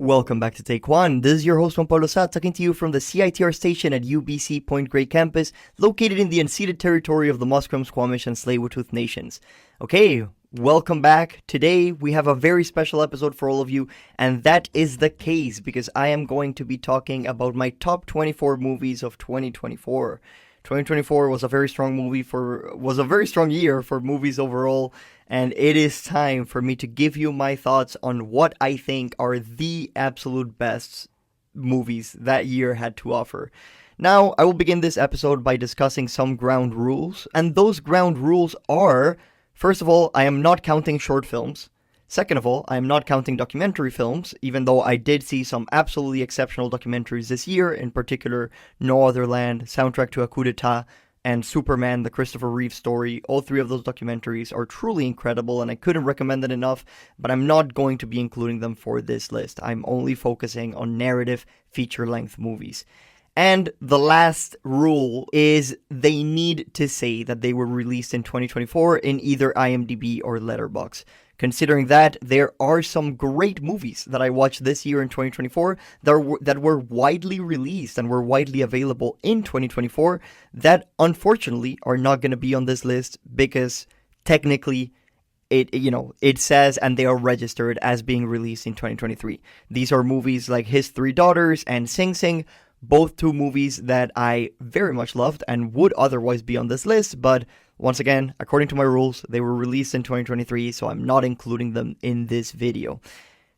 Welcome back to Take Juan. This is your host Juan Pablo Sa, talking to you from the CiTR station at UBC Point Grey campus, located in the unceded territory of the Musqueam, Squamish, and Tsleil-Waututh nations. Okay, welcome back. Today we have a very special episode for all of you, and that is the case because I am going to be talking about my top 24 movies of 2024. 2024 was a very strong year for movies overall, and it is time for me to give you my thoughts on what I think are the absolute best movies that year had to offer. Now, I will begin this episode by discussing some ground rules, and those ground rules are, first of all, I am not counting short films. Second of all, I am not counting documentary films, even though I did see some absolutely exceptional documentaries this year, in particular No Other Land, Soundtrack to a Coup d'etat, and Superman, the Christopher Reeve story. All three of those documentaries are truly incredible, and I couldn't recommend it enough, but I'm not going to be including them for this list. I'm only focusing on narrative, feature-length movies. And the last rule is they need to say that they were released in 2024 in either IMDb or Letterboxd. Considering that, there are some great movies that I watched this year in 2024 that were widely released and were widely available in 2024 that unfortunately are not going to be on this list because technically it says and they are registered as being released in 2023. These are movies like His Three Daughters and Sing Sing, both two movies that I very much loved and would otherwise be on this list, but once again, according to my rules, they were released in 2023, so I'm not including them in this video.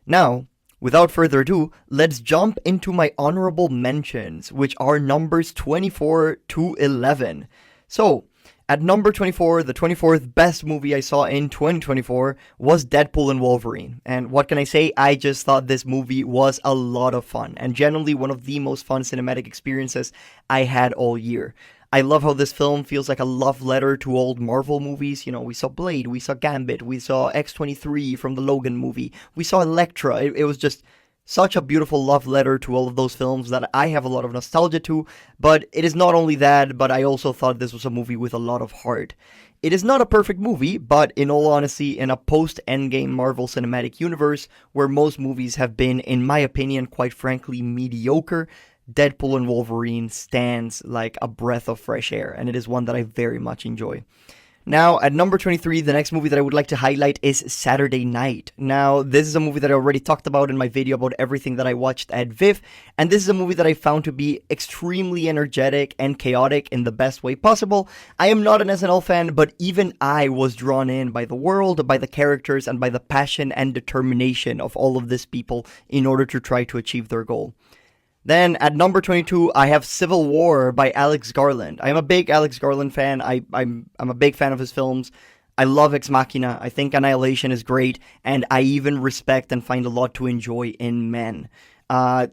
Now, without further ado, let's jump into my honorable mentions, which are numbers 24 to 11. So, at number 24, the 24th best movie I saw in 2024 was Deadpool and Wolverine. And what can I say? I just thought this movie was a lot of fun, and generally one of the most fun cinematic experiences I had all year. I love how this film feels like a love letter to old Marvel movies. You know, we saw Blade, we saw Gambit, we saw X-23 from the Logan movie, we saw Elektra. It was just such a beautiful love letter to all of those films that I have a lot of nostalgia to, but it is not only that, but I also thought this was a movie with a lot of heart. It is not a perfect movie, but in all honesty, in a post-Endgame Marvel Cinematic Universe, where most movies have been, in my opinion, quite frankly, mediocre, Deadpool and Wolverine stands like a breath of fresh air, and it is one that I very much enjoy. Now, at number 23, the next movie that I would like to highlight is Saturday Night. Now, this is a movie that I already talked about in my video about everything that I watched at VIV, and this is a movie that I found to be extremely energetic and chaotic in the best way possible. I am not an SNL fan, but even I was drawn in by the world, by the characters, and by the passion and determination of all of these people in order to try to achieve their goal. Then, at number 22, I have Civil War by Alex Garland. I am a big Alex Garland fan. I'm a big fan of his films. I love Ex Machina. I think Annihilation is great, and I even respect and find a lot to enjoy in Men.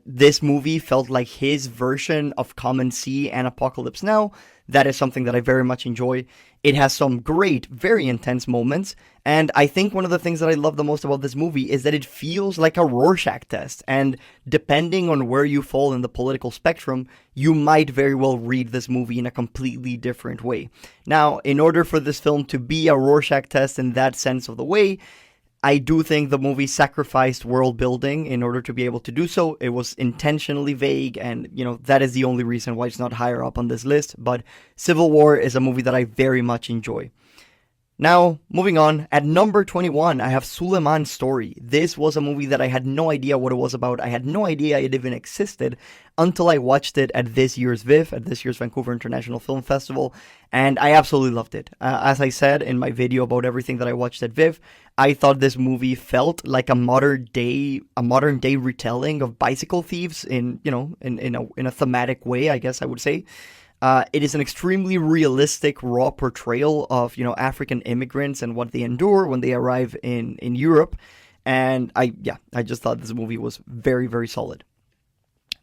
This movie felt like his version of Come and See and Apocalypse Now. That is something that I very much enjoy. It has some great, very intense moments, and I think one of the things that I love the most about this movie is that it feels like a Rorschach test, and depending on where you fall in the political spectrum, you might very well read this movie in a completely different way. Now, in order for this film to be a Rorschach test in that sense of the way, I do think the movie sacrificed world building in order to be able to do so. It was intentionally vague, and, that is the only reason why it's not higher up on this list, but Civil War is a movie that I very much enjoy. Now, moving on, at number 21, I have Suleiman's Story. This was a movie that I had no idea what it was about. I had no idea it even existed until I watched it at this year's VIF, at this year's Vancouver International Film Festival, and I absolutely loved it. As I said in my video about everything that I watched at VIF, I thought this movie felt like a modern day retelling of Bicycle Thieves in a thematic way, I guess I would say. It is an extremely realistic, raw portrayal of, African immigrants and what they endure when they arrive in Europe. And I just thought this movie was very, very solid.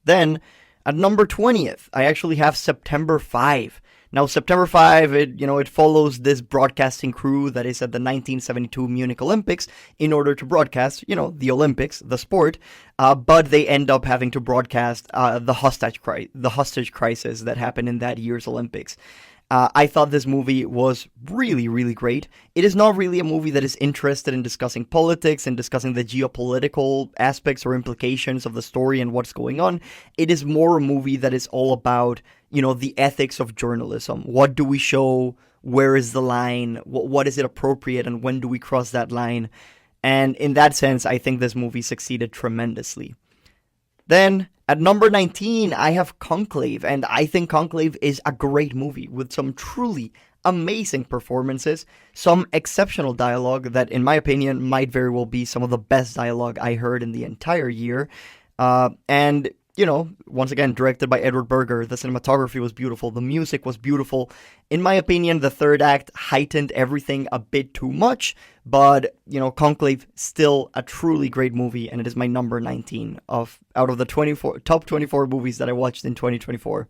Then, at number 20th, I actually have September 5. Now, September 5, it follows this broadcasting crew that is at the 1972 Munich Olympics in order to broadcast, the Olympics, the sport, but they end up having to broadcast the hostage crisis that happened in that year's Olympics. I thought this movie was really, really great. It is not really a movie that is interested in discussing politics and discussing the geopolitical aspects or implications of the story and what's going on. It is more a movie that is all about, the ethics of journalism. What do we show? Where is the line? What is it appropriate? And when do we cross that line? And in that sense, I think this movie succeeded tremendously. Then, at number 19, I have Conclave, and I think Conclave is a great movie with some truly amazing performances, some exceptional dialogue that, in my opinion, might very well be some of the best dialogue I heard in the entire year. And once again, directed by Edward Berger, the cinematography was beautiful, the music was beautiful. In my opinion, the third act heightened everything a bit too much, but, Conclave, still a truly great movie, and it is my number 19 out of the top 24 movies that I watched in 2024.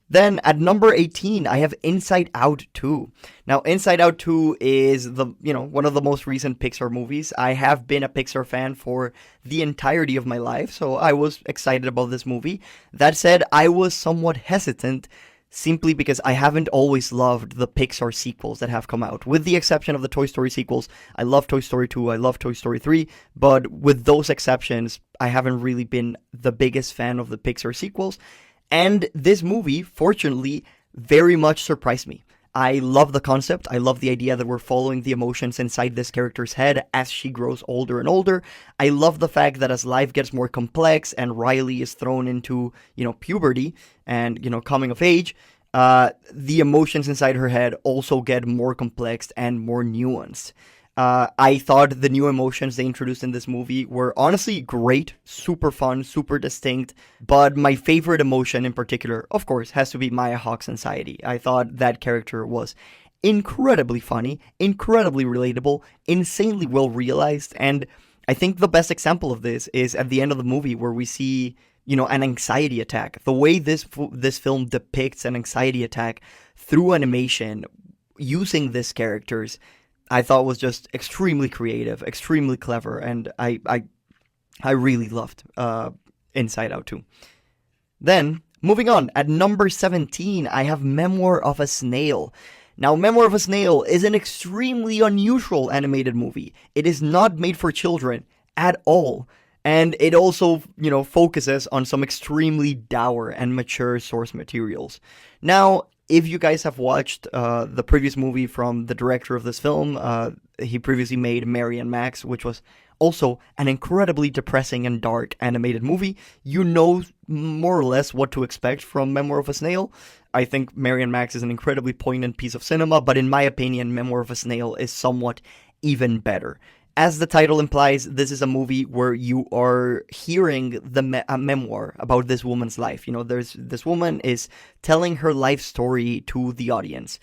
Then, at number 18, I have Inside Out 2. Now, Inside Out 2 is one of the most recent Pixar movies. I have been a Pixar fan for the entirety of my life, so I was excited about this movie. That said, I was somewhat hesitant simply because I haven't always loved the Pixar sequels that have come out. With the exception of the Toy Story sequels, I love Toy Story 2, I love Toy Story 3, but with those exceptions, I haven't really been the biggest fan of the Pixar sequels. And this movie, fortunately, very much surprised me. I love the concept. I love the idea that we're following the emotions inside this character's head as she grows older and older. I love the fact that as life gets more complex and Riley is thrown into, puberty and, coming of age, the emotions inside her head also get more complex and more nuanced. I thought the new emotions they introduced in this movie were honestly great, super fun, super distinct, but my favorite emotion in particular, of course, has to be Maya Hawke's anxiety. I thought that character was incredibly funny, incredibly relatable, insanely well realized, and I think the best example of this is at the end of the movie where we see, an anxiety attack. The way this film depicts an anxiety attack through animation using these characters, I thought was just extremely creative, extremely clever, and I really loved Inside Out 2. Then, moving on, at number 17, I have Memoir of a Snail. Now, Memoir of a Snail is an extremely unusual animated movie. It is not made for children at all, and it also, focuses on some extremely dour and mature source materials. Now, if you guys have watched the previous movie from the director of this film, he previously made Mary and Max, which was also an incredibly depressing and dark animated movie. You know more or less what to expect from Memoir of a Snail. I think Mary and Max is an incredibly poignant piece of cinema, but in my opinion, Memoir of a Snail is somewhat even better. As the title implies, this is a movie where you are hearing a memoir about this woman's life. This woman is telling her life story to the audience.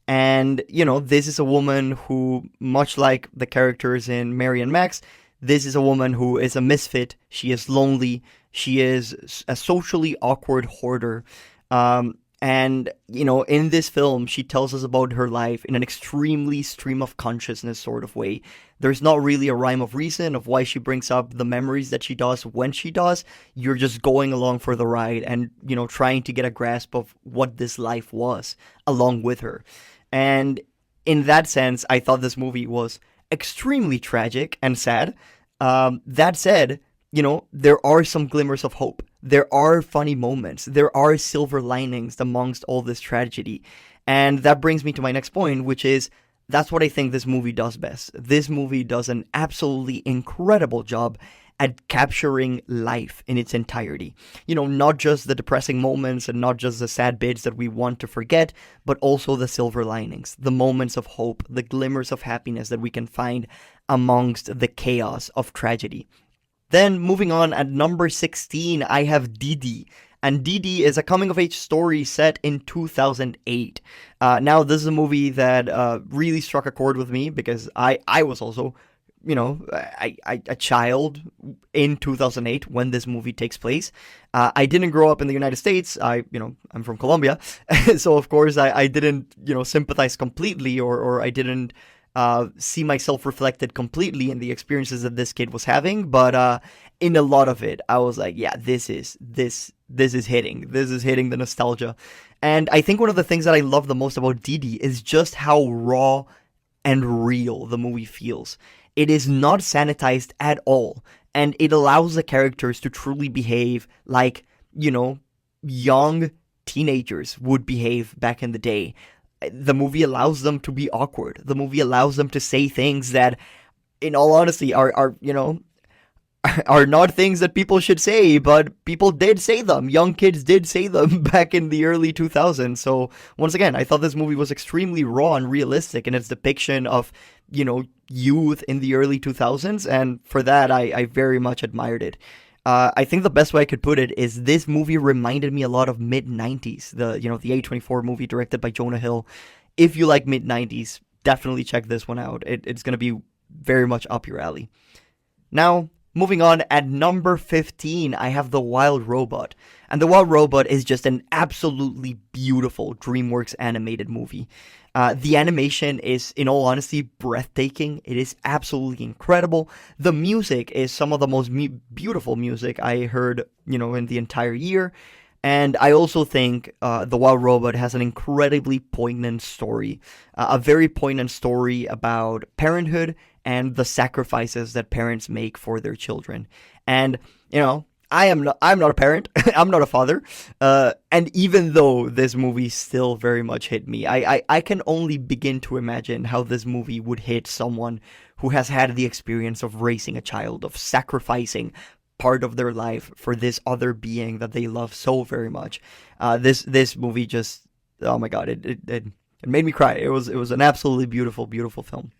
And, this is a woman who, much like the characters in Mary and Max, this is a woman who is a misfit. She is lonely. She is a socially awkward hoarder. And, in this film, she tells us about her life in an extremely stream of consciousness sort of way. There's not really a rhyme of reason of why she brings up the memories that she does when she does. You're just going along for the ride and, trying to get a grasp of what this life was along with her. And in that sense, I thought this movie was extremely tragic and sad. That said, there are some glimmers of hope. There are funny moments. There are silver linings amongst all this tragedy. And that brings me to my next point, which is that's what I think this movie does best. This movie does an absolutely incredible job at capturing life in its entirety. Not just the depressing moments and not just the sad bits that we want to forget, but also the silver linings, the moments of hope, the glimmers of happiness that we can find amongst the chaos of tragedy. Then, moving on, at number 16, I have Didi. And Didi is a coming-of-age story set in 2008. Now, this is a movie that really struck a chord with me because I was also, a child in 2008 when this movie takes place. I didn't grow up in the United States. I'm from Colombia. So, of course, I didn't, sympathize completely or I didn't see myself reflected completely in the experiences that this kid was having, but in a lot of it, I was like, yeah, this is hitting the nostalgia. And I think one of the things that I love the most about Didi is just how raw and real the movie feels. It is not sanitized at all, and it allows the characters to truly behave like, young teenagers would behave back in the day. The movie allows them to be awkward. The movie allows them to say things that, in all honesty, are not things that people should say, but people did say them. Young kids did say them back in the early 2000s. So once again, I thought this movie was extremely raw and realistic in its depiction of, youth in the early 2000s. And for that, I very much admired it. I think the best way I could put it is this movie reminded me a lot of mid-90s, the A24 movie directed by Jonah Hill. If you like mid-90s, definitely check this one out. It's going to be very much up your alley. Now, moving on, at number 15, I have The Wild Robot. And The Wild Robot is just an absolutely beautiful DreamWorks animated movie. The animation is, in all honesty, breathtaking. It is absolutely incredible. The music is some of the most beautiful music I heard, in the entire year. And I also think The Wild Robot has an incredibly poignant story. A very poignant story about parenthood and the sacrifices that parents make for their children. And, I'm not a parent. I'm not a father. And even though this movie still very much hit me, I can only begin to imagine how this movie would hit someone who has had the experience of raising a child, of sacrificing part of their life for this other being that they love so very much. This movie just, oh my God, it made me cry. It was an absolutely beautiful, beautiful film.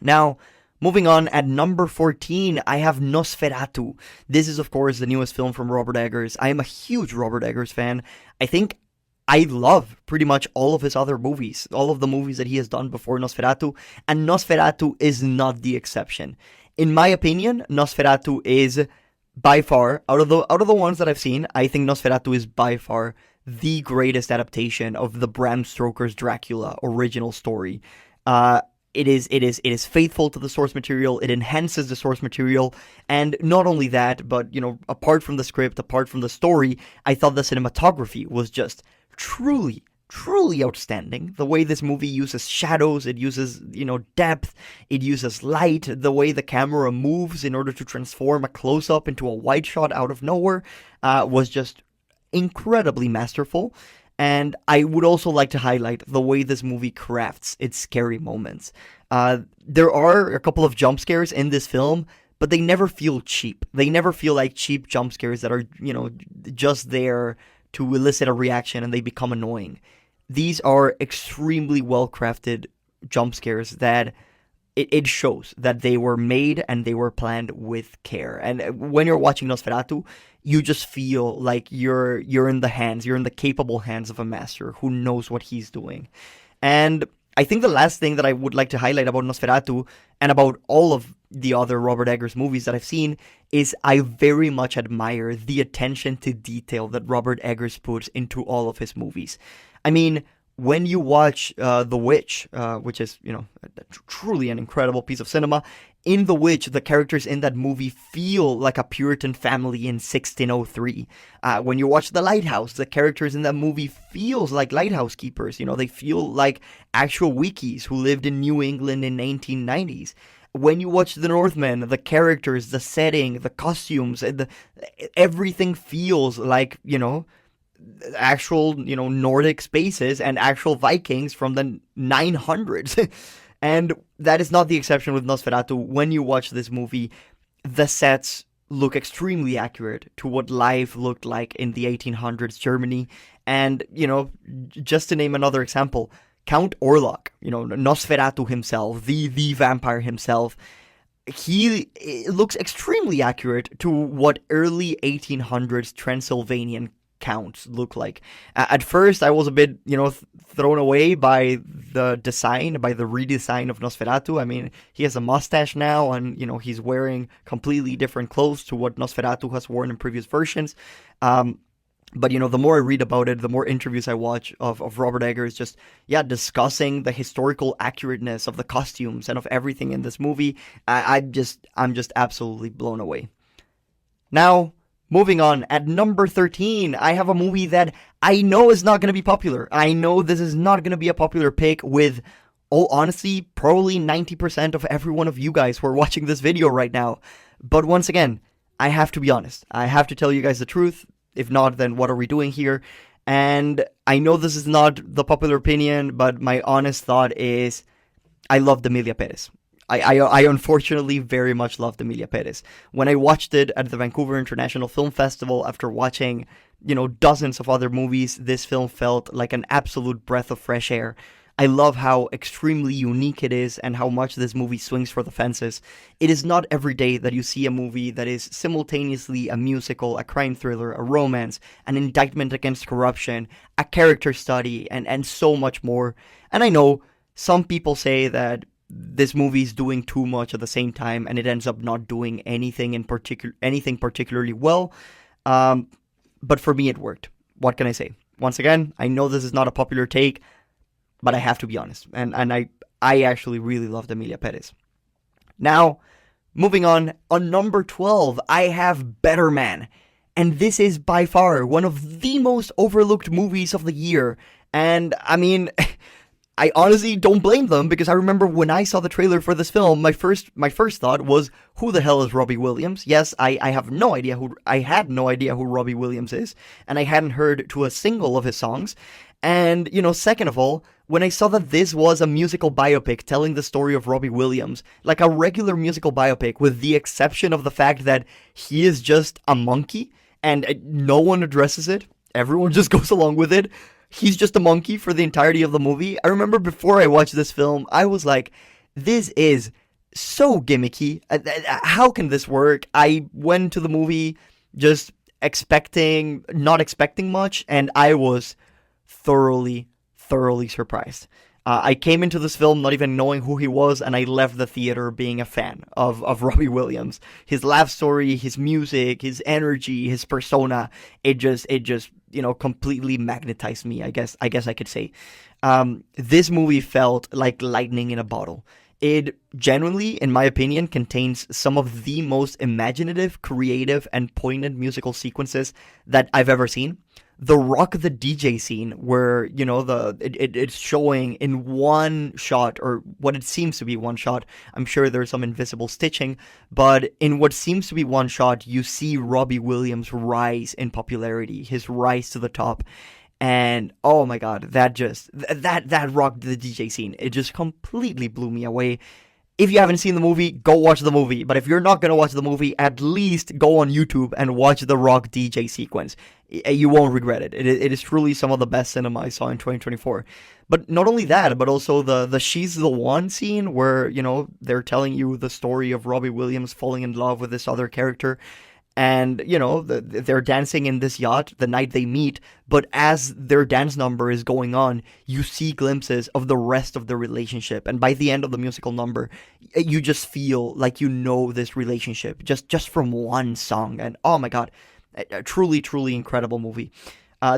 Now, moving on, at number 14, I have Nosferatu. This is, of course, the newest film from Robert Eggers. I am a huge Robert Eggers fan. I think I love pretty much all of his other movies, all of the movies that he has done before Nosferatu, and Nosferatu is not the exception. In my opinion, Nosferatu is by far, out of the ones that I've seen, I think Nosferatu is by far the greatest adaptation of the Bram Stoker's Dracula original story. It is faithful to the source material. It enhances the source material, and not only that, but apart from the script, apart from the story, I thought the cinematography was just truly outstanding. The way this movie uses shadows, it uses depth, it uses light, the way the camera moves in order to transform a close-up into a wide shot out of nowhere was just incredibly masterful. And I would also like to highlight the way this movie crafts its scary moments. There are a couple of jump scares in this film, but they never feel cheap. They never feel like cheap jump scares that are, just there to elicit a reaction and they become annoying. These are extremely well-crafted jump scares that it shows that they were made and they were planned with care. And when you're watching Nosferatu, you just feel like you're in the capable hands of a master who knows what he's doing. And I think the last thing that I would like to highlight about Nosferatu and about all of the other Robert Eggers movies that I've seen is I very much admire the attention to detail that Robert Eggers puts into all of his movies. I mean, when you watch The Witch, which is, truly an incredible piece of cinema, in The Witch, the characters in that movie feel like a Puritan family in 1603. When you watch The Lighthouse, the characters in that movie feels like lighthouse keepers. They feel like actual wikis who lived in New England in 1990s. When you watch The Northman, the characters, the setting, the costumes, everything feels like, actual, Nordic spaces and actual Vikings from the 900s. And that is not the exception with Nosferatu. When you watch this movie, the sets look extremely accurate to what life looked like in the 1800s Germany. And, just to name another example, Count Orlok, Nosferatu himself, the vampire himself, he looks extremely accurate to what early 1800s Transylvanian counts look like. At first, I was a bit, thrown away by the redesign of Nosferatu. I mean, he has a mustache now, and, he's wearing completely different clothes to what Nosferatu has worn in previous versions. But, the more I read about it, the more interviews I watch of Robert Eggers just, discussing the historical accurateness of the costumes and of everything in this movie, I'm just absolutely blown away. Now, moving on, at number 13, I have a movie that I know it's not going to be popular. I know this is not going to be a popular pick with, oh, honestly, probably 90% of every one of you guys who are watching this video right now. But once again, I have to be honest. I have to tell you guys the truth. If not, then what are we doing here? And I know this is not the popular opinion, but my honest thought is I loved Emilia Perez. I unfortunately very much loved Emilia Perez. When I watched it at the Vancouver International Film Festival, after watching, dozens of other movies, this film felt like an absolute breath of fresh air. I love how extremely unique it is and how much this movie swings for the fences. It is not every day that you see a movie that is simultaneously a musical, a crime thriller, a romance, an indictment against corruption, a character study, and so much more. And I know some people say that this movie is doing too much at the same time and it ends up not doing anything particularly well. But for me, it worked. What can I say? Once again, I know this is not a popular take, but I have to be honest. And I actually really loved Emilia Perez. Now, moving on number 12, I have Better Man. And this is by far one of the most overlooked movies of the year. And I mean, I honestly don't blame them, because I remember when I saw the trailer for this film, my first thought was, who the hell is Robbie Williams? Yes, I had no idea who Robbie Williams is, and I hadn't heard to a single of his songs. And, second of all, when I saw that this was a musical biopic telling the story of Robbie Williams, like a regular musical biopic, with the exception of the fact that he is just a monkey, and no one addresses it, everyone just goes along with it. He's just a monkey for the entirety of the movie. I remember before I watched this film, I was like, this is so gimmicky. How can this work? I went to the movie just not expecting much, and I was thoroughly surprised. I came into this film not even knowing who he was, and I left the theater being a fan of Robbie Williams. His laugh story, his music, his energy, his persona, it just completely magnetized me, I guess I could say. This movie felt like lightning in a bottle. It genuinely, in my opinion, contains some of the most imaginative, creative, and poignant musical sequences that I've ever seen. The Rock the DJ scene, where, it's showing in one shot, or what it seems to be one shot. I'm sure there's some invisible stitching, but in what seems to be one shot, you see Robbie Williams' rise in popularity, his rise to the top. And oh my god, that Rock the DJ scene, it just completely blew me away. If you haven't seen the movie, go watch the movie. But if you're not going to watch the movie, at least go on YouTube and watch the Rock DJ sequence. You won't regret it. It is truly some of the best cinema I saw in 2024. But not only that, but also the She's the One scene where, they're telling you the story of Robbie Williams falling in love with this other character. And, they're dancing in this yacht the night they meet, but as their dance number is going on, you see glimpses of the rest of the relationship. And by the end of the musical number, you just feel like this relationship just from one song. And oh my god, a truly incredible movie.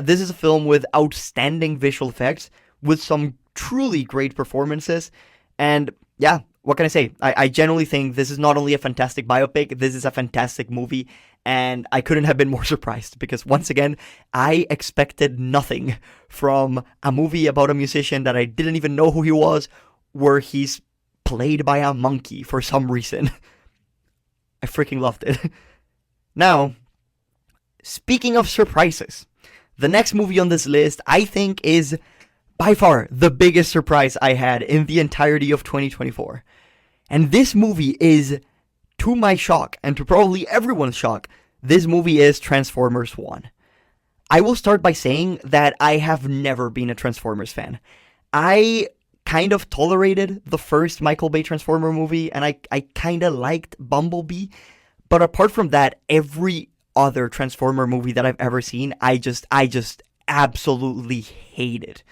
This is a film with outstanding visual effects, with some truly great performances, and yeah, what can I say? I genuinely think this is not only a fantastic biopic, this is a fantastic movie, and I couldn't have been more surprised, because once again, I expected nothing from a movie about a musician that I didn't even know who he was, where he's played by a monkey for some reason. I freaking loved it. Now, speaking of surprises, the next movie on this list, I think, is by far the biggest surprise I had in the entirety of 2024. And this movie is, to my shock, and to probably everyone's shock, this movie is Transformers 1. I will start by saying that I have never been a Transformers fan. I kind of tolerated the first Michael Bay Transformer movie, and I kind of liked Bumblebee. But apart from that, every other Transformer movie that I've ever seen, I just absolutely hated.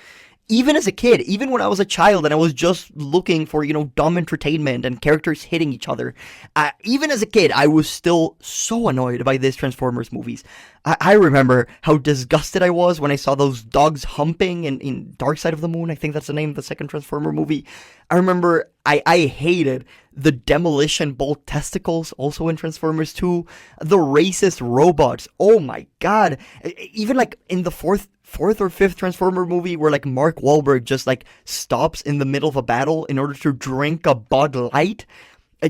Even as a kid, even when I was a child and I was just looking for, dumb entertainment and characters hitting each other, even as a kid, I was still so annoyed by these Transformers movies. I remember how disgusted I was when I saw those dogs humping in Dark Side of the Moon. I think that's the name of the second Transformer movie. I remember I hated the demolition bolt testicles, also in Transformers 2, the racist robots. Oh my god. Even like in the fourth or fifth Transformer movie where like Mark Wahlberg just like stops in the middle of a battle in order to drink a Bud Light.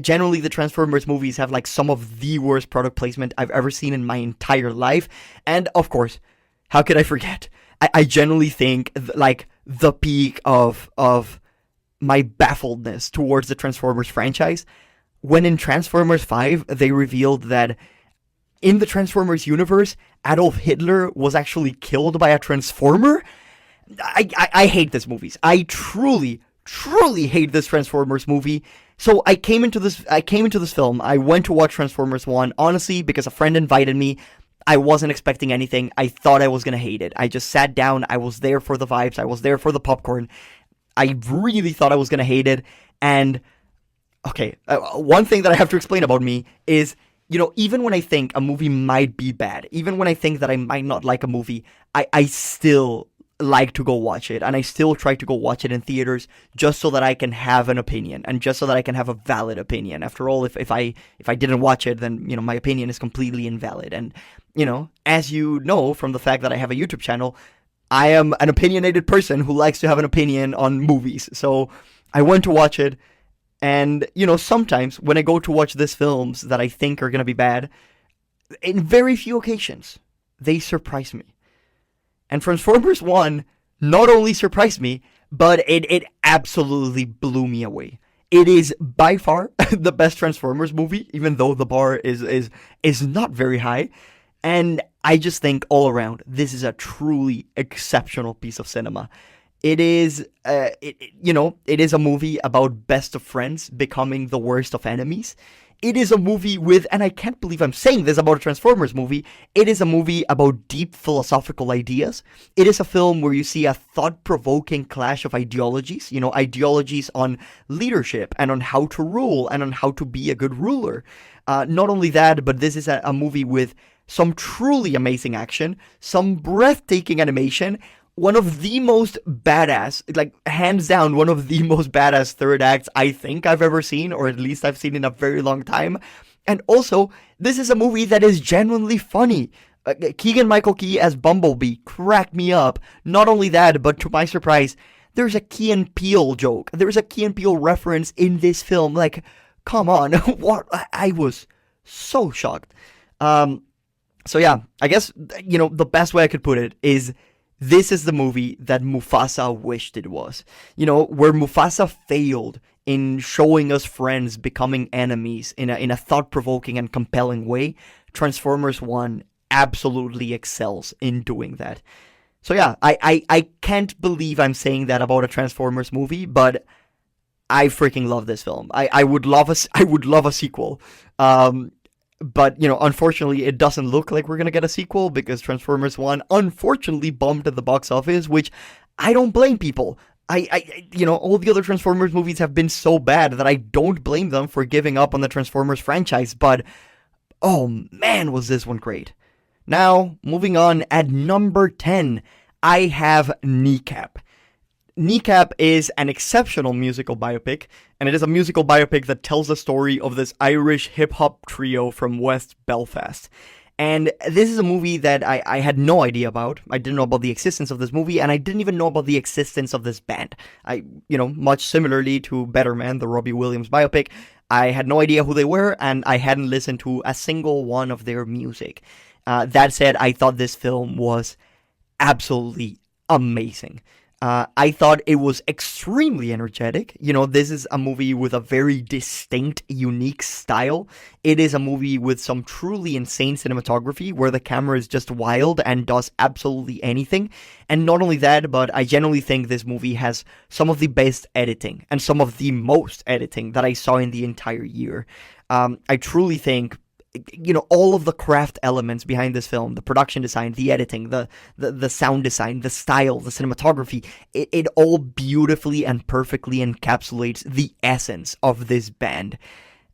Generally, the Transformers movies have like some of the worst product placement I've ever seen in my entire life. And of course, how could I forget? I generally think like the peak of my baffledness towards the Transformers franchise, when in Transformers 5 they revealed that in the Transformers universe, Adolf Hitler was actually killed by a Transformer. I hate this movies. I truly hate this Transformers movie. So I came into this film. I went to watch Transformers 1, honestly, because a friend invited me. I wasn't expecting anything. I thought I was going to hate it. I just sat down. I was there for the vibes. I was there for the popcorn. I really thought I was going to hate it. And, okay, one thing that I have to explain about me is, you know, even when I think a movie might be bad, even when I think that I might not like a movie, I still like to go watch it, and I still try to go watch it in theaters just so that I can have an opinion, and just so that I can have a valid opinion. After all, if I didn't watch it, then, you know, my opinion is completely invalid. And, you know, as you know from the fact that I have a YouTube channel, I am an opinionated person who likes to have an opinion on movies. So I went to watch it, and, you know, sometimes when I go to watch these films that I think are gonna be bad, in very few occasions, they surprise me. And Transformers 1 not only surprised me, but it absolutely blew me away. It is by far the best Transformers movie, even though the bar is not very high. And I just think all around, this is a truly exceptional piece of cinema. It is, it is a movie about best of friends becoming the worst of enemies. It is a movie with, and I can't believe I'm saying this about a Transformers movie, it is a movie about deep philosophical ideas. It is a film where you see a thought-provoking clash of ideologies, you know, ideologies on leadership and on how to rule and on how to be a good ruler. Not only that, but this is a movie with some truly amazing action, some breathtaking animation, one of the most badass, like hands down, one of the most badass third acts I think I've ever seen, or at least I've seen in a very long time. And also, this is a movie that is genuinely funny. Keegan-Michael Key as Bumblebee cracked me up. Not only that, but to my surprise, there's a Key and Peele joke. There's a Key and Peele reference in this film. Like, come on, what? I was so shocked. So yeah, I guess, you know, the best way I could put it is, this is the movie that Mufasa wished it was. You know, where Mufasa failed in showing us friends becoming enemies in a thought-provoking and compelling way, Transformers 1 absolutely excels in doing that. So yeah, I can't believe I'm saying that about a Transformers movie, but I freaking love this film. I would love a sequel. But, you know, unfortunately, it doesn't look like we're going to get a sequel because Transformers 1 unfortunately bombed at the box office, which I don't blame people. You know, all the other Transformers movies have been so bad that I don't blame them for giving up on the Transformers franchise, but, oh man, was this one great. Now, moving on, at number 10, I have Kneecap. Kneecap is an exceptional musical biopic, and it is a musical biopic that tells the story of this Irish hip-hop trio from West Belfast. And this is a movie that I had no idea about. I didn't know about the existence of this movie, and I didn't even know about the existence of this band. Much similarly to Better Man, the Robbie Williams biopic, I had no idea who they were, and I hadn't listened to a single one of their music. That said, I thought this film was absolutely amazing. I thought it was extremely energetic. You know, this is a movie with a very distinct, unique style. It is a movie with some truly insane cinematography where the camera is just wild and does absolutely anything. And not only that, but I genuinely think this movie has some of the best editing and some of the most editing that I saw in the entire year. I truly think, you know, all of the craft elements behind this film, the production design, the editing, the sound design, the style, the cinematography, it all beautifully and perfectly encapsulates the essence of this band.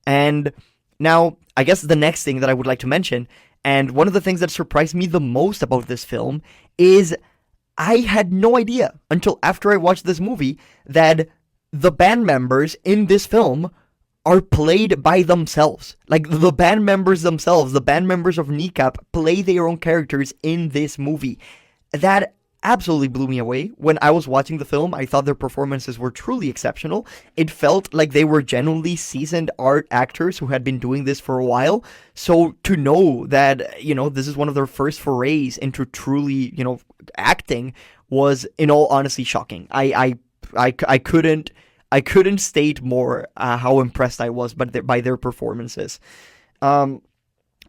And now, I guess the next thing that I would like to mention, and one of the things that surprised me the most about this film, is I had no idea until after I watched this movie that the band members in this film are played by themselves. Like the band members themselves, the band members of Kneecap play their own characters in this movie. That absolutely blew me away. When I was watching the film, I thought their performances were truly exceptional. It felt like they were genuinely seasoned art actors who had been doing this for a while. So to know that, this is one of their first forays into truly, acting was, in all honesty, shocking. I couldn't state more how impressed I was by their performances. And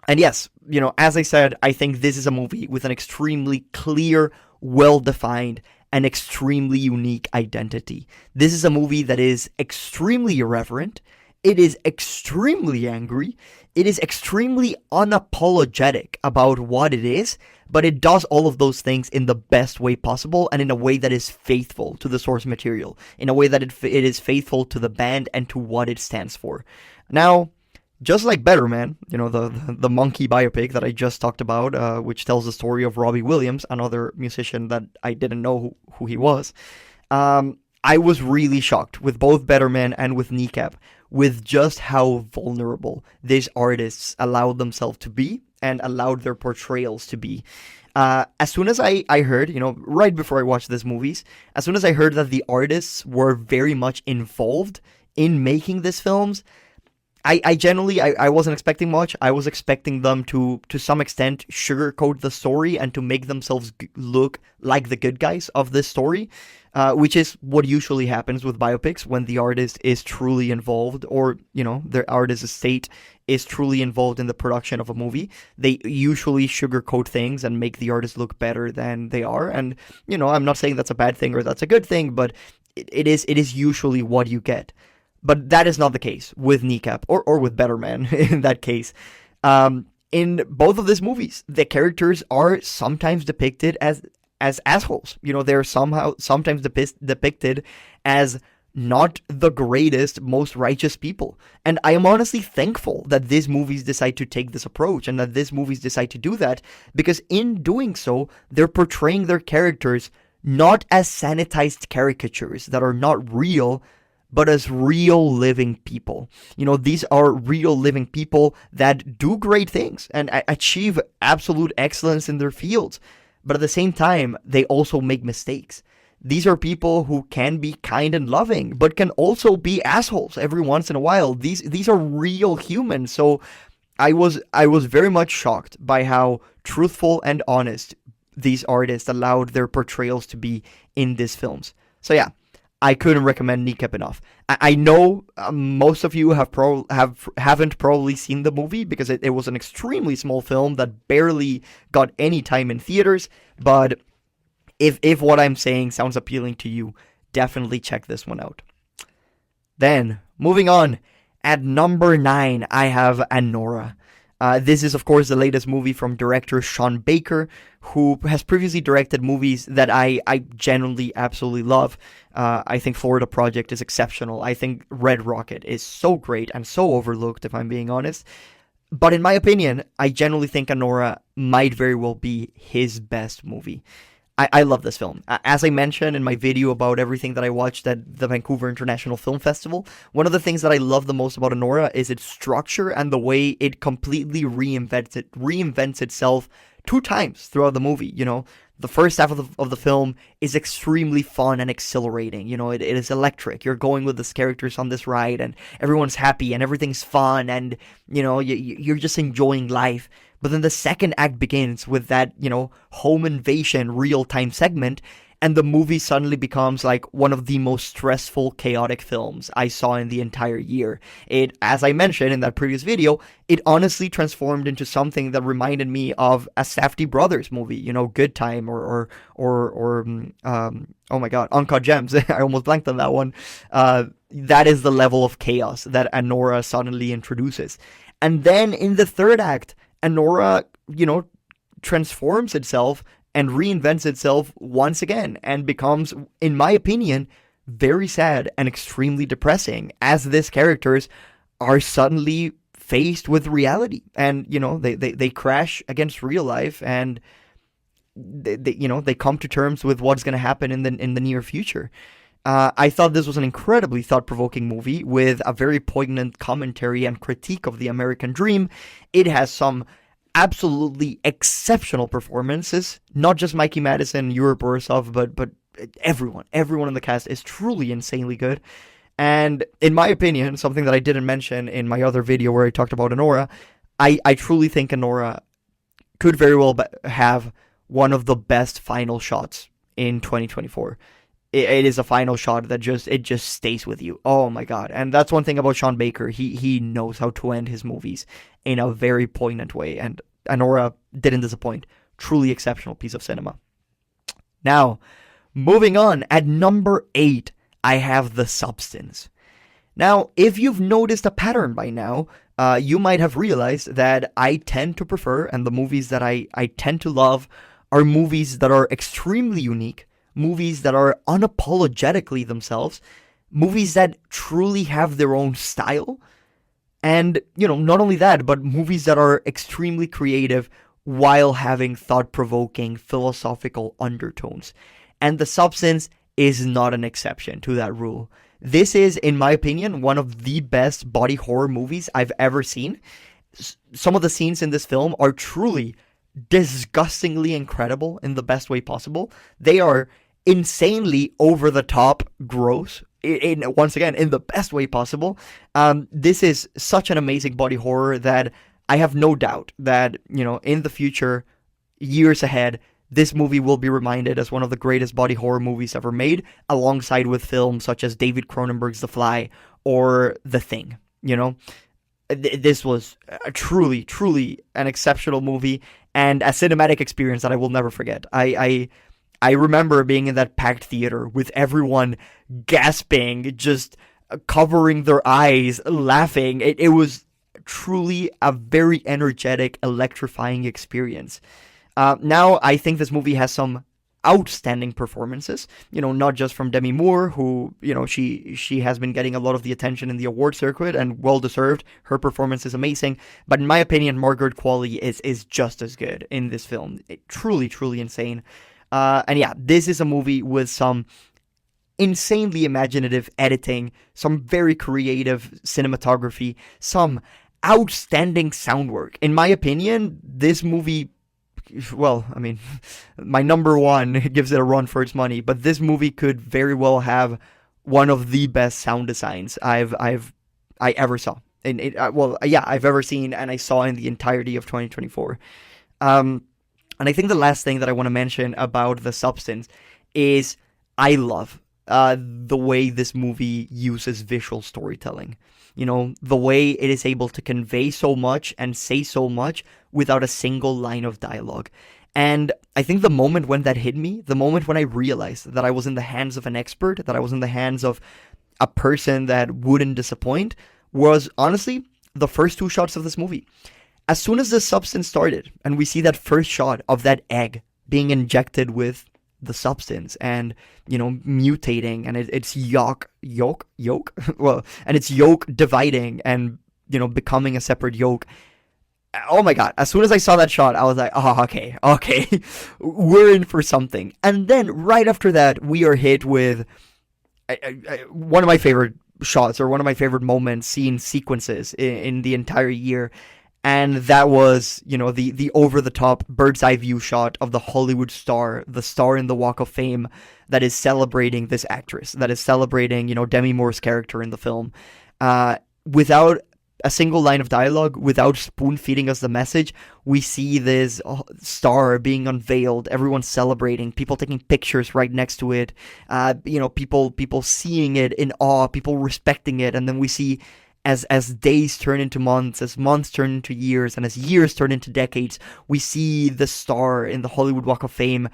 yes, as I said, I think this is a movie with an extremely clear, well-defined, and extremely unique identity. This is a movie that is extremely irreverent. It is extremely angry. It is extremely unapologetic about what it is, but it does all of those things in the best way possible and in a way that is faithful to the source material, in a way that it is faithful to the band and to what it stands for. Now, just like Better Man, the monkey biopic that I just talked about, which tells the story of Robbie Williams, another musician that I didn't know who he was, I was really shocked with both Better Man and with Kneecap, with just how vulnerable these artists allowed themselves to be and allowed their portrayals to be. As soon as I heard, right before I watched these movies, as soon as I heard that the artists were very much involved in making these films, I generally wasn't expecting much. I was expecting them to some extent sugarcoat the story and to make themselves look like the good guys of this story, which is what usually happens with biopics when the artist is truly involved, or their artist estate is truly involved in the production of a movie. They usually sugarcoat things and make the artist look better than they are. And I'm not saying that's a bad thing or that's a good thing, but it is usually what you get. But that is not the case with Kneecap or with Better Man in that case. In both of these movies, the characters are sometimes depicted as assholes. They're sometimes depicted as not the greatest, most righteous people. And I am honestly thankful that these movies decide to take this approach and that these movies decide to do that, because in doing so, they're portraying their characters not as sanitized caricatures that are not real, but as real living people. These are real living people that do great things and achieve absolute excellence in their fields. But at the same time, they also make mistakes. These are people who can be kind and loving, but can also be assholes every once in a while. These are real humans. So I was very much shocked by how truthful and honest these artists allowed their portrayals to be in these films. So yeah, I couldn't recommend Kneecap enough. I know most of you haven't probably seen the movie because it was an extremely small film that barely got any time in theaters. But if what I'm saying sounds appealing to you, definitely check this one out. Then, moving on, at number 9, I have Anora. This is, of course, the latest movie from director Sean Baker, who has previously directed movies that I genuinely absolutely love. I think Florida Project is exceptional. I think Red Rocket is so great and so overlooked, if I'm being honest. But in my opinion, I genuinely think Anora might very well be his best movie. I love this film. As I mentioned in my video about everything that I watched at the Vancouver International Film Festival, one of the things that I love the most about Anora is its structure and the way it completely reinvents itself 2 times throughout the movie. The first half of the film is extremely fun and exhilarating. It is electric. You're going with these characters on this ride and everyone's happy and everything's fun and, you're just enjoying life. But then the second act begins with that, home invasion real-time segment, and the movie suddenly becomes like one of the most stressful, chaotic films I saw in the entire year. It, as I mentioned in that previous video, it honestly transformed into something that reminded me of a Safdie Brothers movie, Good Time or oh my god, Uncut Gems. I almost blanked on that one. That is the level of chaos that Anora suddenly introduces. And then in the third act, Anora, transforms itself and reinvents itself once again and becomes, in my opinion, very sad and extremely depressing as these characters are suddenly faced with reality. And, they crash against real life and they come to terms with what's going to happen in the near future. I thought this was an incredibly thought-provoking movie with a very poignant commentary and critique of the American dream. It has some absolutely exceptional performances, not just Mikey Madison, Yuri Borisov, but everyone in the cast is truly insanely good. And in my opinion, something that I didn't mention in my other video where I talked about Anora, I truly think Anora could very well have one of the best final shots in 2024. It is a final shot that just stays with you. Oh my god. And that's one thing about Sean Baker. He knows how to end his movies in a very poignant way, and Anora didn't disappoint. Truly exceptional piece of cinema. Now, moving on, at number 8, I have The Substance. Now, if you've noticed a pattern by now, you might have realized that I tend to prefer, and the movies that I tend to love are movies that are extremely unique, movies that are unapologetically themselves, movies that truly have their own style, and, not only that, but movies that are extremely creative while having thought-provoking philosophical undertones. And The Substance is not an exception to that rule. This is, in my opinion, one of the best body horror movies I've ever seen. Some of the scenes in this film are truly disgustingly incredible in the best way possible. They are insanely over-the-top gross, once again, in the best way possible. This is such an amazing body horror that I have no doubt that, in the future, years ahead, this movie will be reminded as one of the greatest body horror movies ever made, alongside with films such as David Cronenberg's The Fly or The Thing, This was truly, truly an exceptional movie and a cinematic experience that I will never forget. I remember being in that packed theater with everyone gasping, just covering their eyes, laughing. It was truly a very energetic, electrifying experience. Now, I think this movie has some outstanding performances, not just from Demi Moore, who, she has been getting a lot of the attention in the award circuit, and well-deserved. Her performance is amazing. But in my opinion, Margaret Qualley is just as good in this film. Truly, truly insane. And yeah, this is a movie with some insanely imaginative editing, some very creative cinematography, some outstanding sound work. In my opinion, this movie, well, I mean, my number one gives it a run for its money, but this movie could very well have one of the best sound designs I ever saw. I've ever seen, and I saw in the entirety of 2024. And I think the last thing that I want to mention about The Substance is I love the way this movie uses visual storytelling. The way it is able to convey so much and say so much without a single line of dialogue. And I think the moment when that hit me, the moment when I realized that I was in the hands of an expert, that I was in the hands of a person that wouldn't disappoint, was honestly the first 2 shots of this movie. As soon as The Substance started, and we see that first shot of that egg being injected with the substance and, mutating, and it's yolk, well, and it's yolk dividing and, becoming a separate yolk. Oh my god, as soon as I saw that shot, I was like, oh, okay, we're in for something. And then right after that, we are hit with one of my favorite shots, or one of my favorite moments, scene sequences in the entire year. And that was, the over-the-top bird's eye view shot of the Hollywood star, the star in the Walk of Fame, that is celebrating this actress, that is celebrating, Demi Moore's character in the film. Without a single line of dialogue, without spoon-feeding us the message, we see this star being unveiled, everyone celebrating, people taking pictures right next to it, people seeing it in awe, people respecting it, and then we see as days turn into months, as months turn into years, and as years turn into decades, we see the star in the Hollywood Walk of Fame,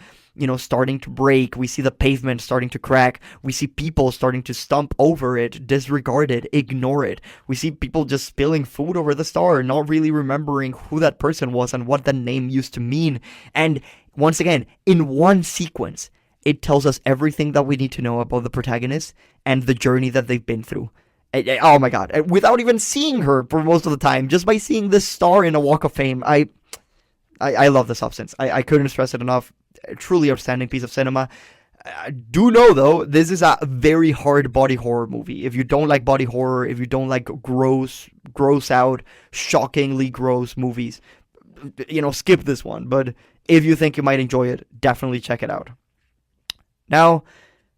starting to break. We see the pavement starting to crack. We see people starting to stomp over it, disregard it, ignore it. We see people just spilling food over the star, not really remembering who that person was and what the name used to mean. And once again, in one sequence, it tells us everything that we need to know about the protagonist and the journey that they've been through. Oh my god, without even seeing her for most of the time, just by seeing this star in a Walk of Fame, I love The Substance. I couldn't stress it enough. A truly outstanding piece of cinema. Do know though, this is a very hard body horror movie. If you don't like body horror, if you don't like gross out, shockingly gross movies, skip this one. But if you think you might enjoy it, definitely check it out. Now,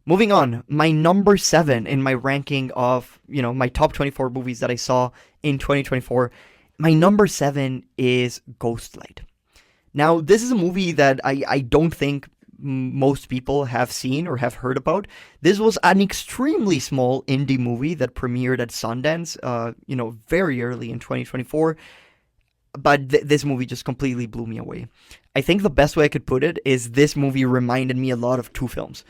moving on, my number 7 in my ranking of, my top 24 movies that I saw in 2024, my number 7 is Ghostlight. Now, this is a movie that I don't think most people have seen or have heard about. This was an extremely small indie movie that premiered at Sundance, very early in 2024. But this movie just completely blew me away. I think the best way I could put it is this movie reminded me a lot of two films.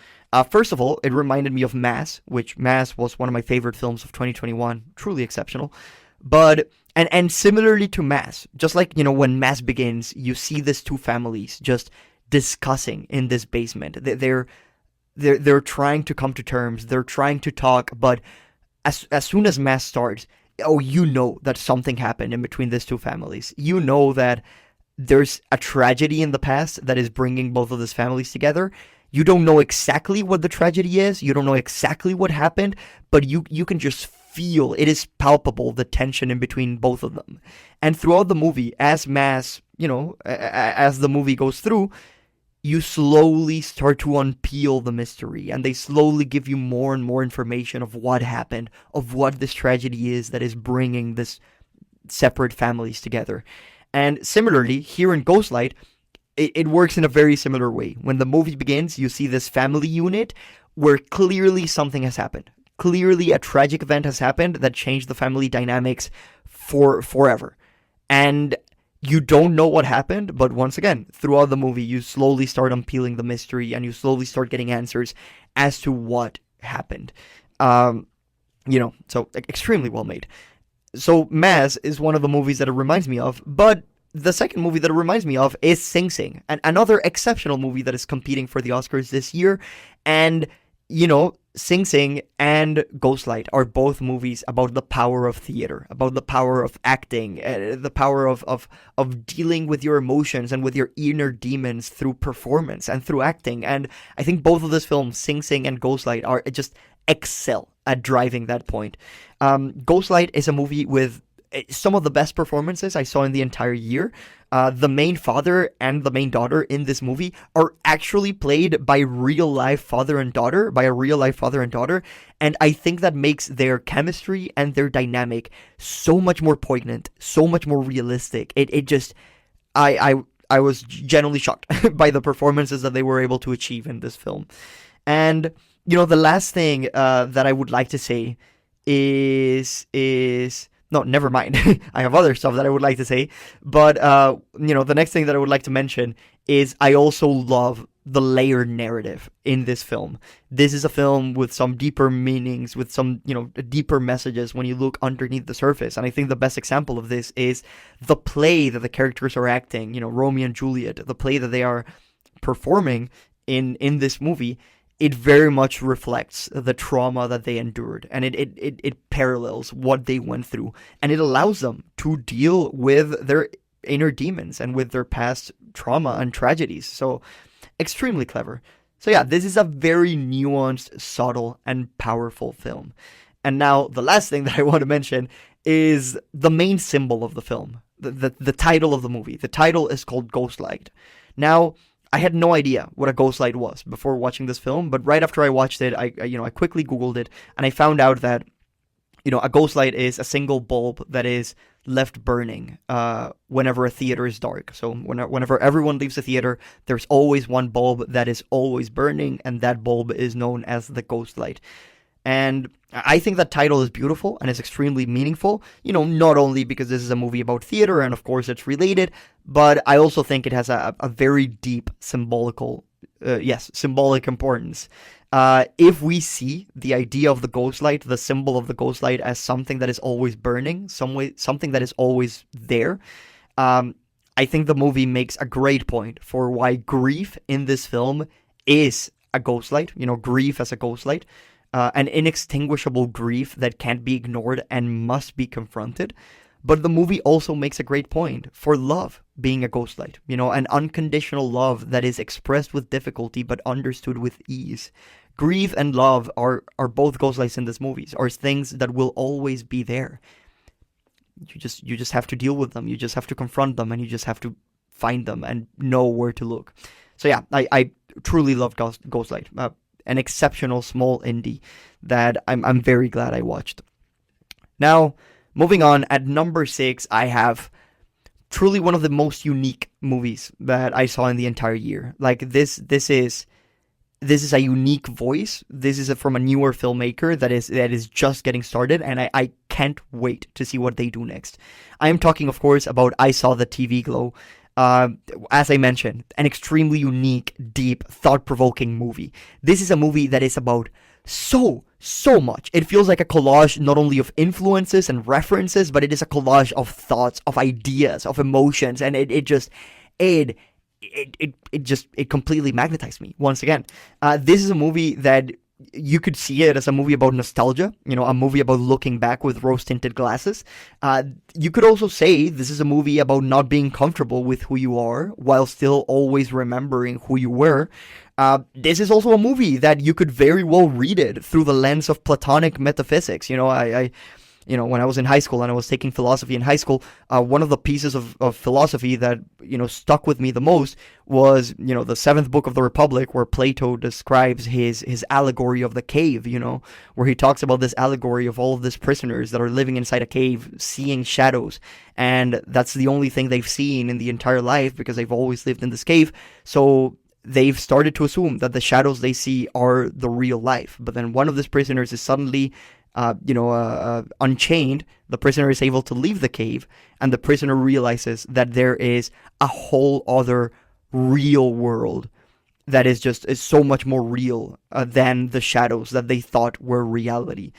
First of all, it reminded me of Mass, which Mass was one of my favorite films of 2021. Truly exceptional. But, and similarly to Mass, just like, when Mass begins, you see these two families just discussing in this basement. They're trying to come to terms. They're trying to talk, but as soon as Mass starts, that something happened in between these two families. You know that there's a tragedy in the past that is bringing both of these families together. You don't know exactly what the tragedy is. You don't know exactly what happened, but you can just feel, it is palpable, the tension in between both of them. And throughout the movie, as Mass, as the movie goes through, you slowly start to unpeel the mystery, and they slowly give you more and more information of what happened, of what this tragedy is that is bringing this separate families together. And similarly, here in Ghostlight, it works in a very similar way. When the movie begins, you see this family unit where clearly something has happened. Clearly a tragic event has happened that changed the family dynamics forever. And you don't know what happened, but once again, throughout the movie, you slowly start unpeeling the mystery and you slowly start getting answers as to what happened. So extremely well made. So Mass is one of the movies that it reminds me of, but the second movie that it reminds me of is Sing Sing, another exceptional movie that is competing for the Oscars this year. And, Sing Sing and Ghostlight are both movies about the power of theater, about the power of acting, the power of dealing with your emotions and with your inner demons through performance and through acting. And I think both of these films, Sing Sing and Ghostlight, are just excel at driving that point. Ghostlight is a movie with some of the best performances I saw in the entire year. The main father and the main daughter in this movie are actually played by a real life father and daughter. And I think that makes their chemistry and their dynamic so much more poignant, so much more realistic. I was genuinely shocked by the performances that they were able to achieve in this film. And, the last thing that I would like to say is no, never mind. I have other stuff that I would like to say. But, the next thing that I would like to mention is I also love the layered narrative in this film. This is a film with some deeper meanings, with some, deeper messages when you look underneath the surface. And I think the best example of this is the play that the characters are acting, Romeo and Juliet, the play that they are performing in this movie. It very much reflects the trauma that they endured, and it parallels what they went through, and it allows them to deal with their inner demons and with their past trauma and tragedies. So, extremely clever. So yeah, this is a very nuanced, subtle, and powerful film. And now, the last thing that I want to mention is the main symbol of the film, the title of the movie. The title is called Ghostlight. Now, I had no idea what a ghostlight was before watching this film, but right after I watched it, I quickly Googled it, and I found out that, a ghostlight is a single bulb that is left burning whenever a theater is dark. So whenever everyone leaves the theater, there's always one bulb that is always burning, and that bulb is known as the ghostlight. And I think that title is beautiful and is extremely meaningful, not only because this is a movie about theater and of course it's related, but I also think it has a very deep symbolic importance. If we see the idea of the ghostlight, the symbol of the ghostlight, as something that is always burning, something that is always there, I think the movie makes a great point for why grief in this film is a ghostlight, grief as a ghostlight. An inextinguishable grief that can't be ignored and must be confronted. But the movie also makes a great point for love being a ghost light, an unconditional love that is expressed with difficulty but understood with ease. Grief and love are both ghost lights in this movie, are things that will always be there. You just have to deal with them. You just have to confront them, and you just have to find them and know where to look. So yeah, I truly love Ghostlight, an exceptional small indie that I'm very glad I watched. Now, moving on, at number 6, I have truly one of the most unique movies that I saw in the entire year. Like this is a unique voice. This is from a newer filmmaker that is just getting started, and I can't wait to see what they do next. I am talking, of course, about I Saw the TV Glow. As I mentioned, an extremely unique, deep, thought-provoking movie. This is a movie that is about so much. It feels like a collage not only of influences and references, but it is a collage of thoughts, of ideas, of emotions, and it completely magnetized me once again. This is a movie that you could see it as a movie about nostalgia, a movie about looking back with rose-tinted glasses. You could also say this is a movie about not being comfortable with who you are while still always remembering who you were. This is also a movie that you could very well read it through the lens of Platonic metaphysics. When I was in high school and I was taking philosophy in high school, one of the pieces of philosophy that, stuck with me the most was, the seventh book of the Republic, where Plato describes his allegory of the cave, where he talks about this allegory of all of these prisoners that are living inside a cave, seeing shadows. And that's the only thing they've seen in the entire life because they've always lived in this cave. So they've started to assume that the shadows they see are the real life. But then one of these prisoners is suddenly unchained. The prisoner is able to leave the cave, and the prisoner realizes that there is a whole other real world that is so much more real than the shadows that they thought were reality.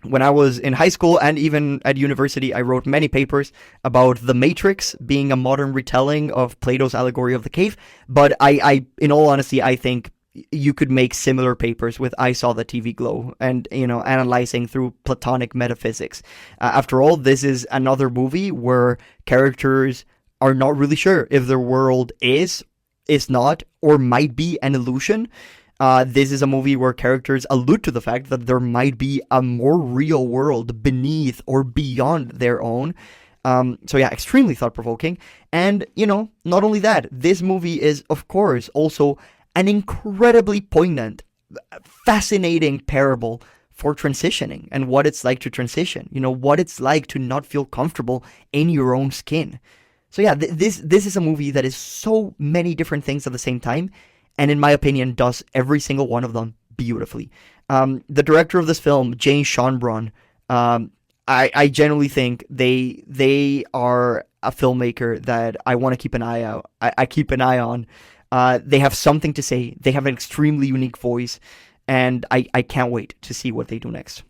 When I was in high school and even at university, I wrote many papers about The Matrix being a modern retelling of Plato's allegory of the cave. But I in all honesty, I think you could make similar papers with I Saw the TV Glow and, analyzing through Platonic metaphysics. After all, this is another movie where characters are not really sure if their world is not, or might be an illusion. This is a movie where characters allude to the fact that there might be a more real world beneath or beyond their own. So yeah, extremely thought-provoking. And, not only that, this movie is, of course, also an incredibly poignant, fascinating parable for transitioning and what it's like to transition. What it's like to not feel comfortable in your own skin. So yeah, this is a movie that is so many different things at the same time, and in my opinion, does every single one of them beautifully. The director of this film, Jane Schonbrun, I genuinely think they are a filmmaker that I want to keep an eye out. I keep an eye on. They have something to say. They have an extremely unique voice, and I can't wait to see what they do next.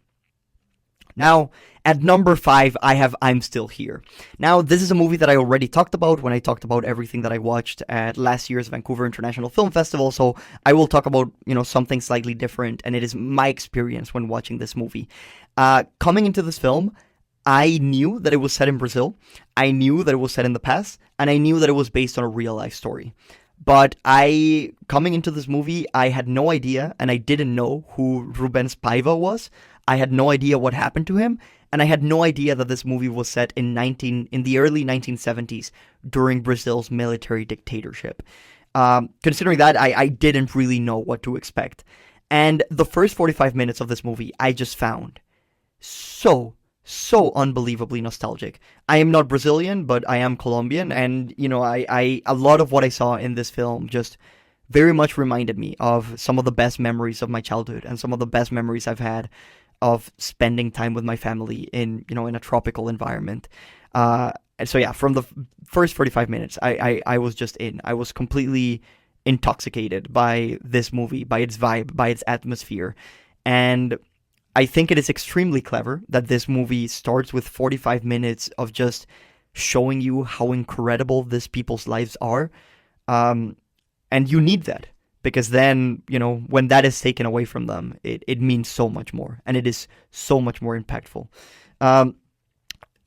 Now, at number 5, I have I'm Still Here. Now, this is a movie that I already talked about when I talked about everything that I watched at last year's Vancouver International Film Festival, so I will talk about, something slightly different, and it is my experience when watching this movie. Coming into this film, I knew that it was set in Brazil, I knew that it was set in the past, and I knew that it was based on a real-life story. But coming into this movie, I had no idea, and I didn't know who Rubens Paiva was. I had no idea what happened to him, and I had no idea that this movie was set in the early 1970s during Brazil's military dictatorship. Considering that, I didn't really know what to expect. And the first 45 minutes of this movie, I just found so unbelievably nostalgic. I am not Brazilian, but I am Colombian, and I a lot of what I saw in this film just very much reminded me of some of the best memories of my childhood and some of the best memories I've had of spending time with my family in a tropical environment. And so yeah, from the first 45 minutes, I was just in. I was completely intoxicated by this movie, by its vibe, by its atmosphere, and I think it is extremely clever that this movie starts with 45 minutes of just showing you how incredible these people's lives are. And you need that, because then, when that is taken away from them, it means so much more, and it is so much more impactful.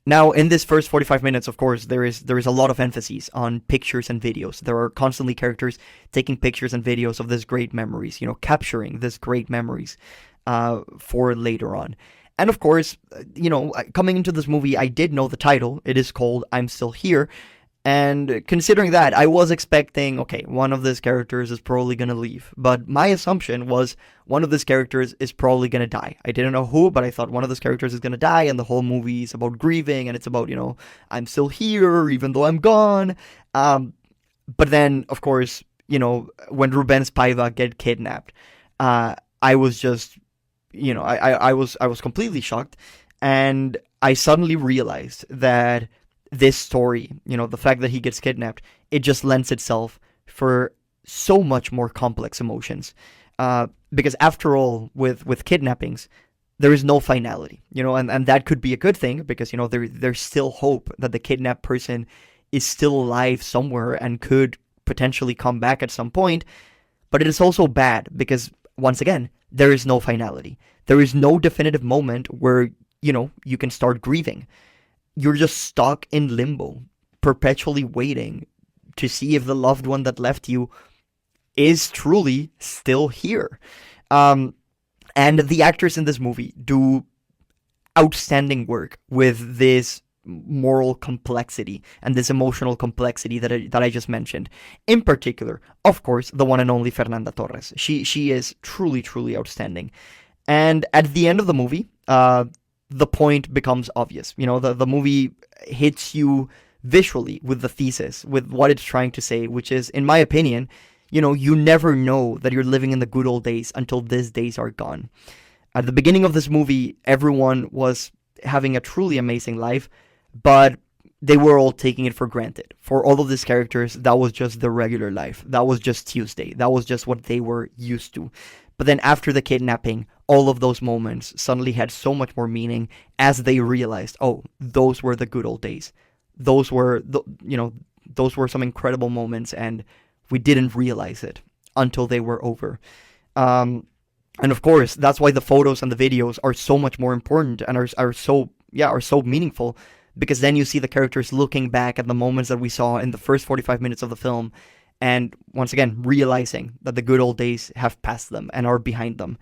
Now, in this first 45 minutes, of course, there is a lot of emphasis on pictures and videos. There are constantly characters taking pictures and videos of these great memories, capturing these great memories for later on. And of course, coming into this movie, I did know the title. It is called I'm Still Here. And considering that, I was expecting, okay, one of these characters is probably going to leave. But my assumption was one of these characters is probably going to die. I didn't know who, but I thought one of those characters is going to die, and the whole movie is about grieving, and it's about, I'm still here, even though I'm gone. But then, of course, when Ruben Paiva get kidnapped, I was just, I was completely shocked, and I suddenly realized that this story, the fact that he gets kidnapped, it just lends itself for so much more complex emotions. Because after all, with kidnappings, there is no finality, and that could be a good thing because, there's still hope that the kidnapped person is still alive somewhere and could potentially come back at some point. But it is also bad because, once again, there is no finality. There is no definitive moment where, you can start grieving. You're just stuck in limbo, perpetually waiting to see if the loved one that left you is truly still here. And the actors in this movie do outstanding work with this moral complexity and this emotional complexity that I just mentioned. In particular, of course, the one and only Fernanda Torres. She is truly, truly outstanding. And at the end of the movie, the point becomes obvious. The movie hits you visually with the thesis, with what it's trying to say, which is, in my opinion, you never know that you're living in the good old days until these days are gone. At the beginning of this movie, everyone was having a truly amazing life, but they were all taking it for granted. For all of these characters, that was just their regular life. That was just Tuesday. That was just what they were used to. But then after the kidnapping, all of those moments suddenly had so much more meaning as they realized, oh, those were the good old days. Those were, those were some incredible moments, and we didn't realize it until they were over. And of course, that's why the photos and the videos are so much more important and are so meaningful, because then you see the characters looking back at the moments that we saw in the first 45 minutes of the film, and once again, realizing that the good old days have passed them and are behind them.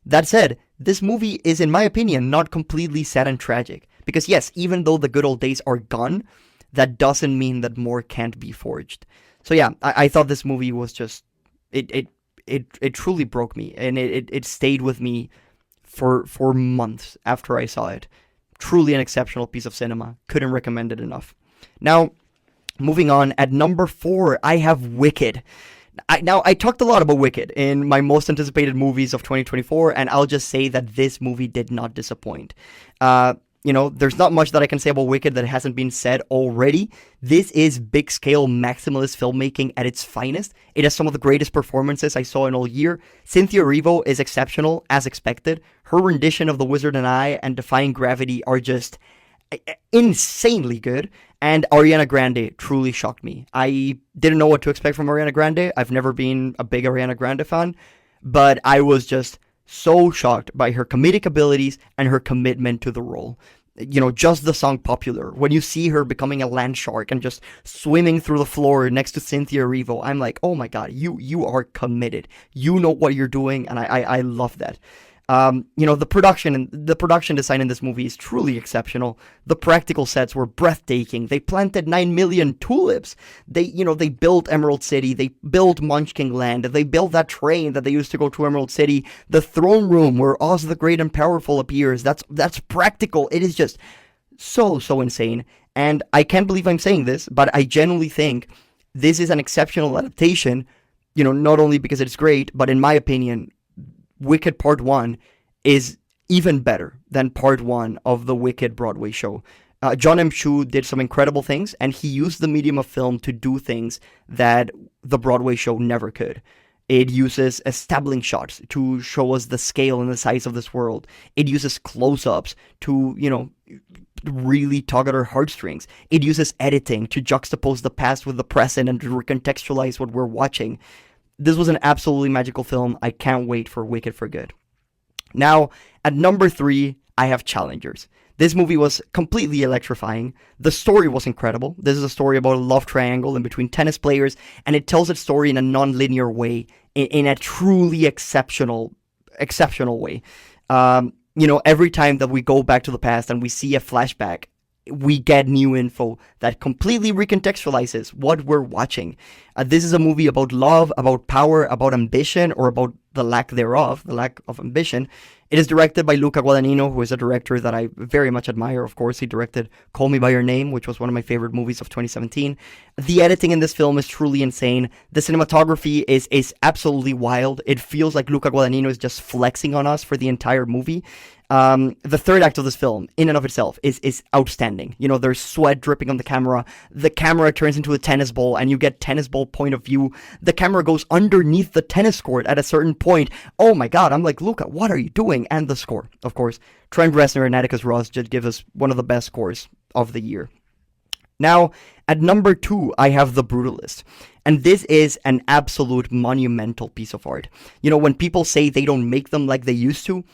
That said, this movie is, in my opinion, not completely sad and tragic. Because yes, even though the good old days are gone, that doesn't mean that more can't be forged. So yeah, I thought this movie was just, it truly broke me. And it stayed with me for months after I saw it. Truly an exceptional piece of cinema. Couldn't recommend it enough. Now, moving on, at number 4, I have Wicked. I talked a lot about Wicked in my most anticipated movies of 2024, and I'll just say that this movie did not disappoint. There's not much that I can say about Wicked that hasn't been said already. This is big-scale maximalist filmmaking at its finest. It has some of the greatest performances I saw in all year. Cynthia Erivo is exceptional, as expected. Her rendition of The Wizard and I and Defying Gravity are just insanely good, and Ariana Grande truly shocked me. I didn't know what to expect from Ariana Grande. I've never been a big Ariana Grande fan, but I was just so shocked by her comedic abilities and her commitment to the role. Just the song Popular, when you see her becoming a land shark and just swimming through the floor next to Cynthia Erivo, I'm like, oh my god, you are committed. You know what you're doing, and I love that. The production design in this movie is truly exceptional. The practical sets were breathtaking. They planted 9 million tulips. They built Emerald City. They built Munchkin Land. They built that train that they used to go to Emerald City. The throne room where Oz the Great and Powerful appears. That's practical. It is just so insane. And I can't believe I'm saying this, but I genuinely think this is an exceptional adaptation. Not only because it's great, but in my opinion, Wicked Part 1 is even better than Part 1 of the Wicked Broadway show. John M. Chu did some incredible things, and he used the medium of film to do things that the Broadway show never could. It uses establishing shots to show us the scale and the size of this world. It uses close-ups to, really tug at our heartstrings. It uses editing to juxtapose the past with the present and to recontextualize what we're watching. This was an absolutely magical film. I can't wait for Wicked for Good. Now, at number 3, I have Challengers. This movie was completely electrifying. The story was incredible. This is a story about a love triangle in between tennis players, and it tells its story in a non-linear way, in a truly exceptional way. Every time that we go back to the past and we see a flashback, we get new info that completely recontextualizes what we're watching. This is a movie about love, about power, about ambition, or about the lack thereof, the lack of ambition. It is directed by Luca Guadagnino, who is a director that I very much admire. Of course, he directed Call Me By Your Name, which was one of my favorite movies of 2017. The editing in this film is truly insane. The cinematography is absolutely wild. It feels like Luca Guadagnino is just flexing on us for the entire movie. The third act of this film, in and of itself, is outstanding. There's sweat dripping on the camera. The camera turns into a tennis ball, and you get tennis ball point of view. The camera goes underneath the tennis court at a certain point. Oh my god, I'm like, Luca, what are you doing? And the score, of course. Trent Reznor and Atticus Ross just give us one of the best scores of the year. Now, at number 2, I have The Brutalist. And this is an absolute monumental piece of art. When people say they don't make them like they used to,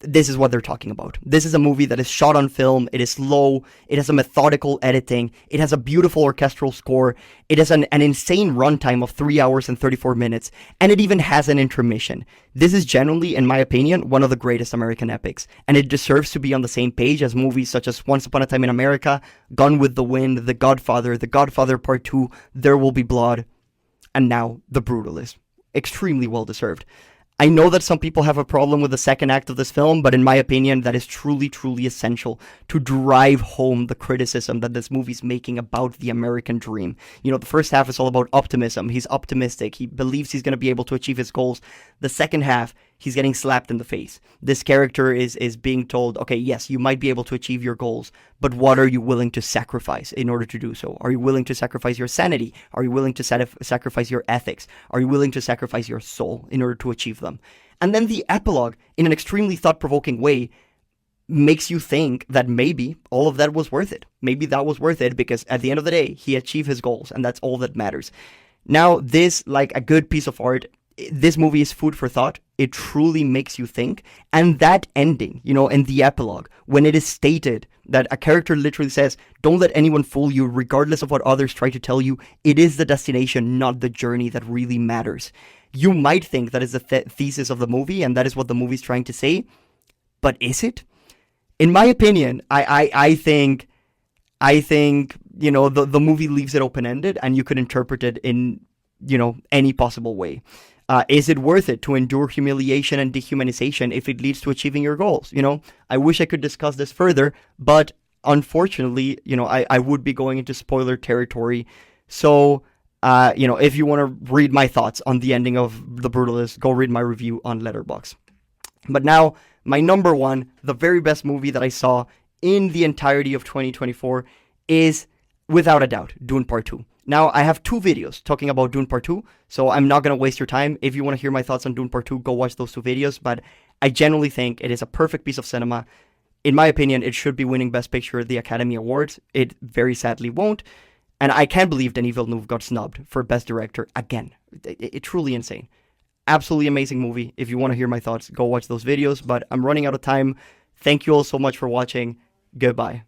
this is what they're talking about. This is a movie that is shot on film. It is slow. It has a methodical editing. It has a beautiful orchestral score. It has an insane runtime of 3 hours and 34 minutes. And it even has an intermission. This is generally, in my opinion, one of the greatest American epics. And it deserves to be on the same page as movies such as Once Upon a Time in America, Gone with the Wind, The Godfather Part 2, There Will Be Blood, and now The Brutalist. Extremely well deserved. I know that some people have a problem with the second act of this film, but in my opinion, that is truly, truly essential to drive home the criticism that this movie's making about the American dream. The first half is all about optimism. He's optimistic. He believes he's going to be able to achieve his goals. The second half, he's getting slapped in the face. This character is being told, okay, yes, you might be able to achieve your goals, but what are you willing to sacrifice in order to do so? Are you willing to sacrifice your sanity? Are you willing to sacrifice your ethics? Are you willing to sacrifice your soul in order to achieve them? And then the epilogue, in an extremely thought-provoking way, makes you think that maybe all of that was worth it. Maybe that was worth it because at the end of the day, he achieved his goals, and that's all that matters. Now, this, like a good piece of art, this movie is food for thought. It truly makes you think. And that ending, in the epilogue, when it is stated that a character literally says, don't let anyone fool you, regardless of what others try to tell you, it is the destination, not the journey, that really matters. You might think that is the thesis of the movie, and that is what the movie's trying to say. But is it? In my opinion, I think the movie leaves it open-ended, and you could interpret it in, any possible way. Is it worth it to endure humiliation and dehumanization if it leads to achieving your goals? I wish I could discuss this further, but unfortunately, I would be going into spoiler territory. So, if you want to read my thoughts on the ending of The Brutalist, go read my review on Letterboxd. But now, my number 1, the very best movie that I saw in the entirety of 2024 is, without a doubt, Dune Part 2. Now, I have 2 videos talking about Dune Part 2, so I'm not going to waste your time. If you want to hear my thoughts on Dune Part 2, go watch those 2 videos, but I genuinely think it is a perfect piece of cinema. In my opinion, it should be winning Best Picture at the Academy Awards. It very sadly won't, and I can't believe Denis Villeneuve got snubbed for Best Director again. It's truly insane. Absolutely amazing movie. If you want to hear my thoughts, go watch those videos, but I'm running out of time. Thank you all so much for watching. Goodbye.